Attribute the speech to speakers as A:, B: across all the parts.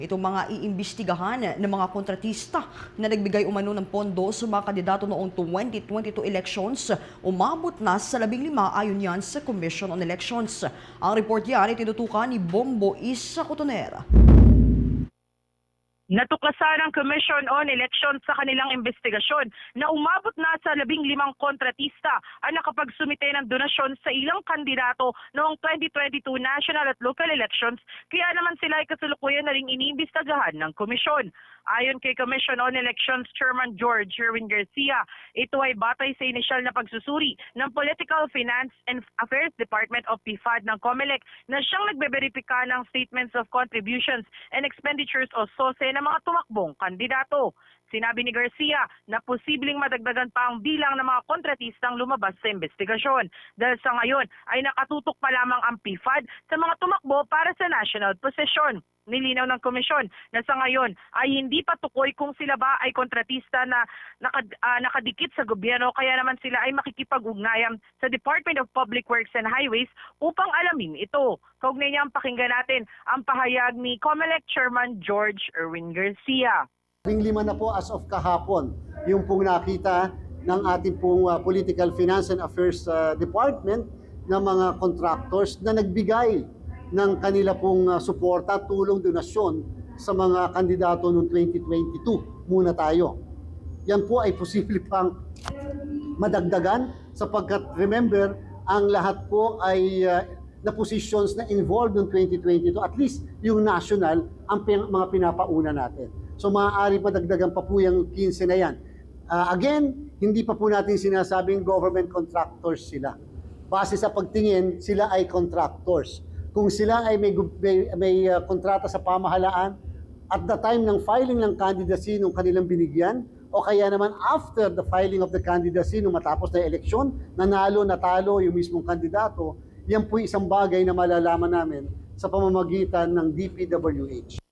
A: Itong mga iimbestigahan ng mga kontratista na nagbigay umano ng pondo sa mga kandidato noong 2022 elections, umabot na sa 15 ayon yan sa Commission on Elections. Ang report yan itinutukan ni Bombo Isa Cotonera.
B: Natuklasan ng Commission on Elections sa kanilang investigasyon na umabot na sa 15 kontratista ang nakapagsumite ng donasyon sa ilang kandidato noong 2022 national at local elections, kaya naman sila ay kasalukuyan na ring iniimbestagahan ng komisyon. Ayon kay Commission on Elections Chairman George Erwin Garcia, ito ay batay sa inisyal na pagsusuri ng Political Finance and Affairs Department of PFAD ng COMELEC na siyang nagbeberipika ng Statements of Contributions and Expenditures o SOSE ng mga tumakbong kandidato. Sinabi ni Garcia na posibleng madagdagan pa ang bilang ng mga kontratistang lumabas sa investigasyon dahil sa ngayon ay nakatutok pa lamang ang PFAD sa mga tumakbo para sa national position. Nilinaw ng komisyon na sa ngayon ay hindi pa tukoy kung sila ba ay kontratista na nakadikit sa gobyerno, kaya naman sila ay makikipag-ugnayan sa Department of Public Works and Highways upang alamin ito. Kaugnay niya, pakinggan natin ang pahayag ni COMELEC Chairman George Erwin Garcia.
C: 15 na po as of kahapon yung pong nakita ng ating pong Political Finance and Affairs Department ng mga contractors na nagbigay ng kanila pong suporta, tulong, donasyon sa mga kandidato noong 2022. Muna tayo. Yan po ay posible pang madagdagan sapagkat remember, ang lahat po ay na positions na involved noong 2022, at least yung national, ang mga pinapauna natin. So maaari pa dagdagan pa po yung 15 na yan. Again, hindi pa po natin sinasabing government contractors sila. Base sa pagtingin, sila ay contractors. Kung sila ay may kontrata sa pamahalaan, at the time ng filing ng candidacy nung kanilang binigyan, o kaya naman after the filing of the candidacy nung matapos na eleksyon, nanalo, natalo yung mismong kandidato, yan po isang bagay na malalaman namin sa pamamagitan ng DPWH.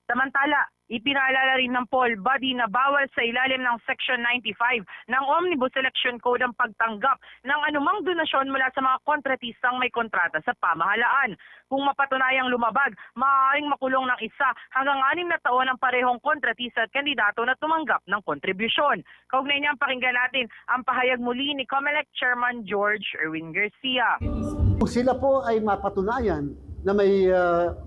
B: Samantala, ipinaalala rin ng poll body na bawal sa ilalim ng Section 95 ng Omnibus Election Code ang pagtanggap ng anumang donasyon mula sa mga kontratistang may kontrata sa pamahalaan. Kung mapatunayang lumabag, maaaring makulong ng 1 hanggang 6 na taon ang parehong kontratista at kandidato na tumanggap ng kontribusyon. Kaugnay niyang pakinggan natin ang pahayag muli ni COMELEC Chairman George Erwin Garcia.
C: Kung sila po ay mapatunayan na may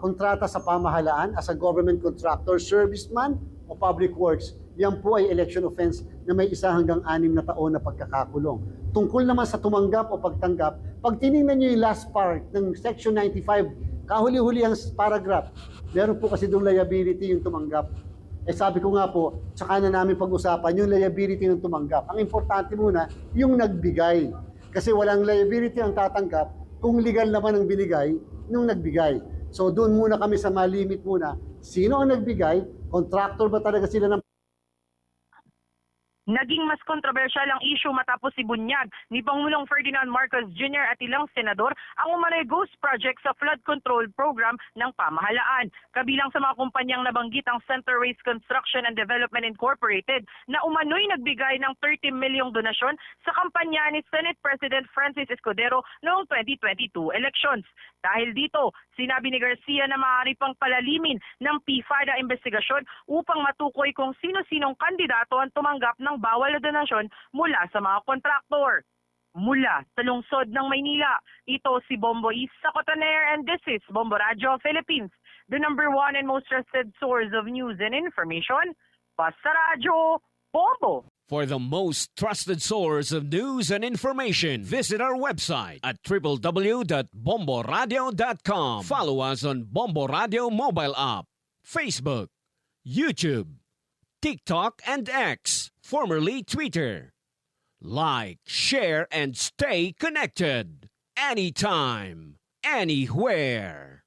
C: kontrata sa pamahalaan as a government contractor, serviceman o public works, yan po ay election offense na may 1 hanggang 6 na taon na pagkakakulong. Tungkol naman sa tumanggap o pagtanggap, pag tinignan nyo yung last part ng Section 95, kahuli-huli ang paragraph, meron po kasi doon liability yung tumanggap. Sabi ko nga po, tsaka na namin pag-usapan yung liability ng tumanggap. Ang importante muna, yung nagbigay. Kasi walang liability ang tatanggap kung legal naman ang binigay nung nagbigay. So doon muna kami sa malimit muna. Sino ang nagbigay? Contractor ba talaga sila ng...
B: Naging mas kontrobersyal ang issue matapos ibunyag ni Pangulong Ferdinand Marcos Jr. at ilang senador ang umano'y ghost project sa flood control program ng pamahalaan. Kabilang sa mga kumpanyang nabanggit ang Center Waste Construction and Development Incorporated na umano'y nagbigay ng 30 milyong donasyon sa kampanya ni Senate President Francis Escudero noong 2022 elections. Dahil dito, sinabi ni Garcia na maaari pang palalimin ng PFAD ang investigasyon upang matukoy kung sino-sinong kandidato ang tumanggap ng bawal na donasyon mula sa mga kontraktor. Mula sa lungsod ng Maynila, ito si Bombo Isa Cotonera, and this is Bombo Radio Philippines, the #1 and most trusted source of news and information. Basta Radio, Bombo!
D: For the most trusted source of news and information, visit our website at www.bomboradio.com. Follow us on Bombo Radio mobile app, Facebook, YouTube, TikTok, and X, formerly Twitter. Like, share, and stay connected. Anytime, anywhere.